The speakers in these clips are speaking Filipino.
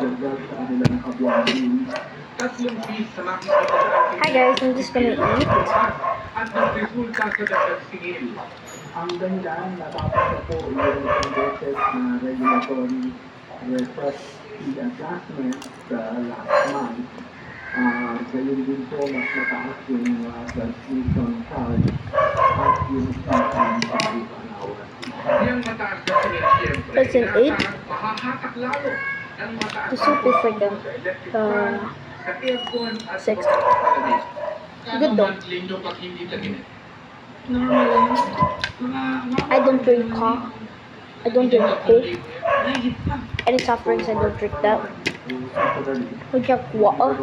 Hi guys, I'm just gonna eat. Ang dahilan natapos po yung congested na regulatory request fee adjustment last month. Gayon din po mas mataas yung transmission charge at yung income tariff allowance. Yung mataas na siyempre, That's an 8. mahahatak lalo ang mataas The soup is like a sa aircon at 6. Good Good though. Linggo pag hindi taginit. I don't drink coffee. I don't drink Coke. Any soft drinks, I don't drink that. I drink water.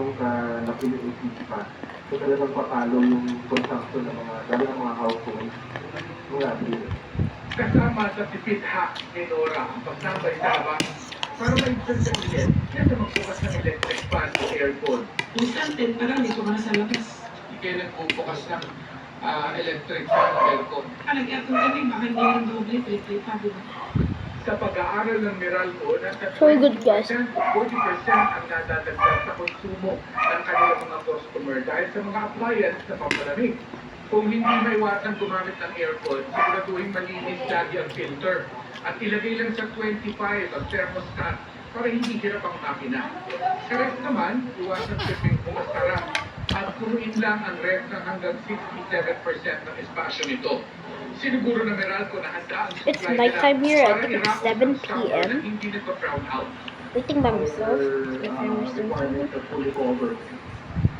So talagang papalo yung consumption ng mga household. Kasama sa tipid hack ni Nora ang pagsabay-sabay para maibsan ulit yan sa magbukas ng electric fan o aircon. Minsan, 10 pa lang, dito ka na sa labas. Hindi kayo nagbubukas ng electric fan o aircon. Nag-aircon kami, baka hindi ng doble, play pa, di ba? Sa pag-aaral ng Meralco, nasa Very good, guys. 40% ang nadadagdag sa konsumo ng kanilang mga customer dahil sa mga appliance na pampalamig. Kung hindi maiwasan gumamit ng aircon, siguraduhin malinis lagi ang filter at ilagay lang sa 25 ang thermostat para hindi hirap ang makina. Sa ref naman, iwasan tripping kung masarap at punuin lang ang ref ng hanggang 67% ng espasyo nito. Siniguro na Meralco na handa ang It's nighttime here. I think it's 7 p.m. hindi nagpa-brown out. Waiting by myself. If I'm missing something.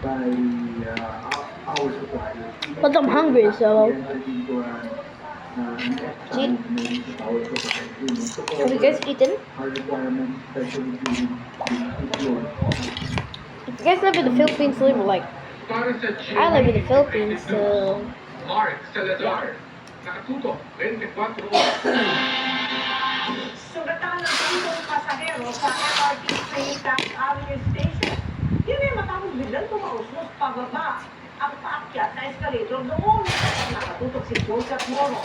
By our suppliers. But I'm hungry, so. See? Have you guys eaten? If you guys live in the Philippines, live like. I live in the Philippines, so. Mark Salazar, nakatutok 24 oras. Sugatan ng pitong pasahero sa MRT Tax Avenue Station. Yun ay matapos biglang tumausnos pababa ang paakyat na escalator doon. Nakatutok si Joseph Moro.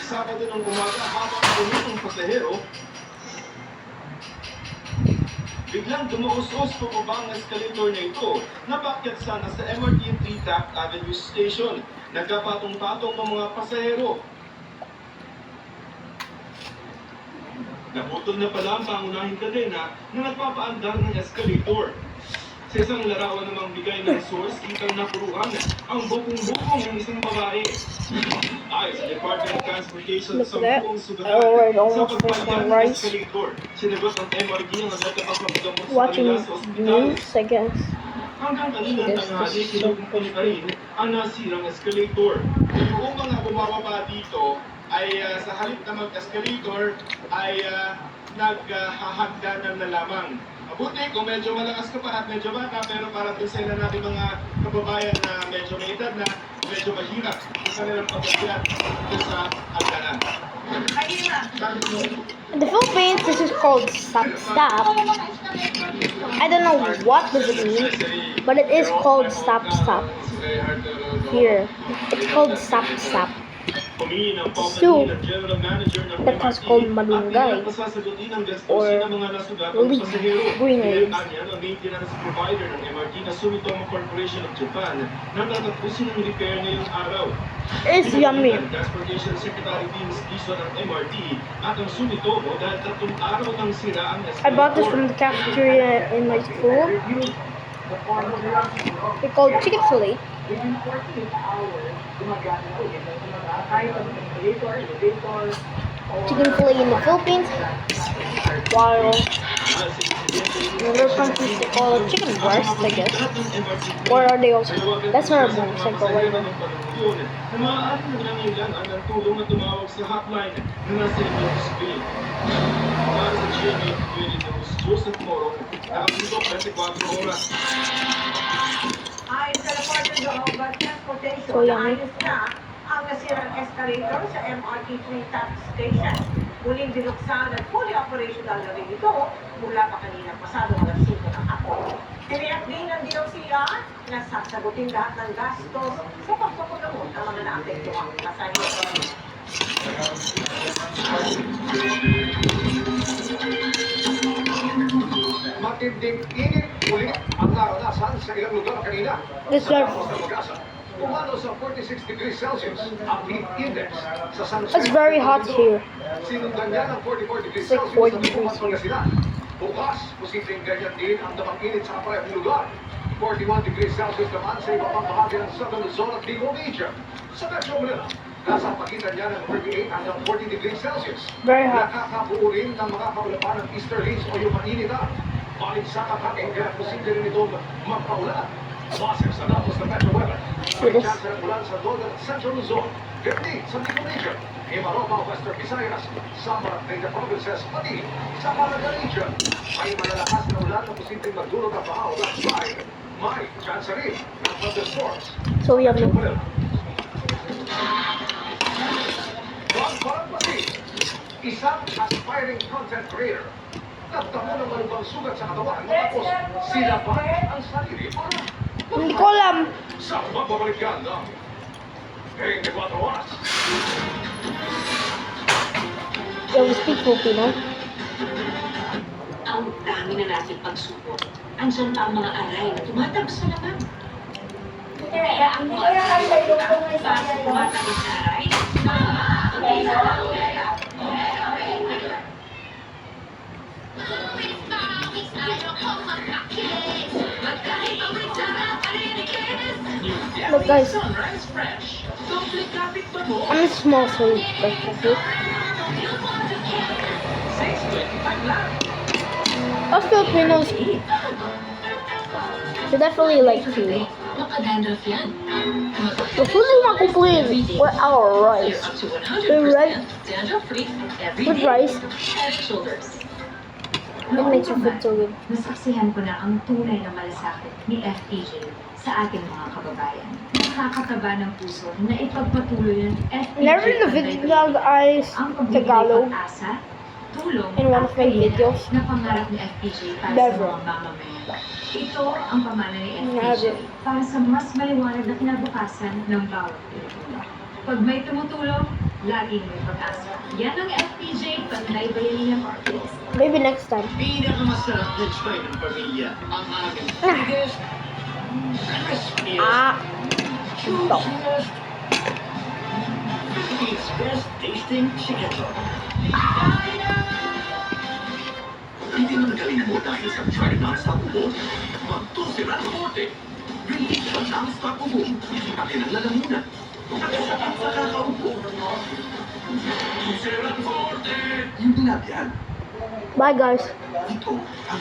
Sabado ng umaga habang pumunong pasahero, biglang dumuusos pababa ang escalator na ito na paakyat sana sa MRT Tax Avenue Station. Nagkapatong-patong ng mga pasahero. Naputol na pala ang pangunahing kadena na nagpapaandar ng escalator. Sa isang larawan namang bigay ng source, kitang napuruan ang bukong-bukong ng isang babae. Ayon sa Department of Transportation, Look sa at that. buong sugatan Oh, it sa almost finished pagpalyan my ng rice. escalator. Sinagot ng MRT ang agad na pagpapagamot sa Watching kanila sa ospital. news, I guess. Hanggang kaninang This tanghali, is so kinukumpuni pa rin ang nasirang escalator. Yung mga bumababa dito ay sa halip na mag-escalator ay naghahagdanan na lamang. Mabuti kung medyo malakas ka pa at medyo bata, pero para dun sa ilan natin mga kababayan na medyo may edad na, medyo mahirap sa kanilang pagkakilat sa hagdanan. In the Philippines, this is called stop stop. I don't know what does it mean, but it is called stop stop. Here, it's called stop stop. So, that was called Malunggay or Greenways. Ang maintenance provider ng MRT na Sumitomo Corporation of Japan na tatapusin ang repair ngayong araw. It's yummy. Transportation Secretary Vince Dizon ng MRT at ang Sumitomo dahil 3 araw nang sira ang escalator. I bought this from the cafeteria in my school. They're called chicken fillet. Within 48 hours, gumagana na ulit ang mga kahit ang elevator, Chicken fillet in the Philippines, while in other countries they call it chicken breast, I guess. Or are they also? That's not a motorcycle, right? Na maaari na nangyayon ang tulong na tumawag sa hotline na nasa inyong screen. Para sa GMA Community News, Joseph Moro, nakatutok 24 oras. Ayon sa reporter ng Transportation, So yummy. naayos na ang nasirang escalator sa MRT Tax Station. Muling binuksan at fully operational na rin ito mula pa kanina pasado alas 5 ng hapon. Tiniyak din ng DOCR na sasagutin lahat ng gastos sa pagpapagamot ng mga naapektuhang pasahero. matinding init ulit ang naranasan sa ilang lugar kanina. Yes, Sa sir. Campos ng Pag-asa, umano sa 46 degrees Celsius ang heat index sa San Jose. It's very hot here. Sinundan niya ng 44 degrees It's like Celsius 40 sa degrees Tumas, Pangasinan. Bukas, posibleng ganyan din ang damang init sa kaparehong lugar. 41 degrees Celsius naman sa iba pang bahagi ng Southern Luzon at Bicol Region. Sa Metro Manila, nasa pagitan niya ng 38 hanggang 40 degrees Celsius. Very hot. Nakakabuo rin ng mga kaulapan ng easterlies o yung mainit na. Balinsaka ka kaya posible rin itong magpaulan. Base sa datos ng Metro Weather, may Yes. chance ng ulan sa Northern at Central Luzon, 50 sa Bicol Region, Imaropa, Western Visayas, Samar, Tayta Provinces, pati sa Malaga Region. May malalakas na ulan na posibleng magdulot ng baha o landslide. May chance rin ng thunderstorms. So yummy. Isang aspiring content creator. Nagtamo ng malubang sugat sa katawan tapos sila ba ang sarili para Hindi ko alam. sa magbabalik ka ng 24 oras. Yeah, we speak Filipino. Ang dami na natin pagsubok. Andiyan pa ang mga aray na tumatagos na naman. Bakit tumatagos na aray? Look guys, Sunrise Fresh. Doble kapit pa mo. I'm small so you like to see. 6.25 lang. Us Filipinos, we definitely like food. Nakadandruff yan. But who's gonna complain with our rice? Up to 100% The rice, dandruff-free every with day. rice, Head and shoulders. it makes your food so good. Nasaksihan ko na ang tunay na malasakit ni FPJ sa ating mga kababayan. Nakakataba ng puso na ipagpatuloy ng FPJ Never in the video guys ang pagbibigay Tagalog pag-asa, tulong in one of my at kalinga videos. na pangarap ni FPJ para Never. sa mga mamamayan. Ito ang pamana ni Never. FPJ para sa mas maliwanag na kinabukasan ng bawat Pilipino. Pag may tumutulong, laging may pag-asa. Yan ang FPJ Panay Bayanihan Markets. Maybe next time. Pinakamasarap na try ng pamilya. Ang aming Ah. biggest, crispiest, Ah, stop. juiciest, Philippines' best tasting chicken. Hindi mo nakalimutan dahil sa try non-stop ubos. Mag-12 Forte. Relief sa non-stop ubos. Akin ang lalamunan. At sa kakaupo. 12 Forte. Yung binabyan. Bye guys. Ito ang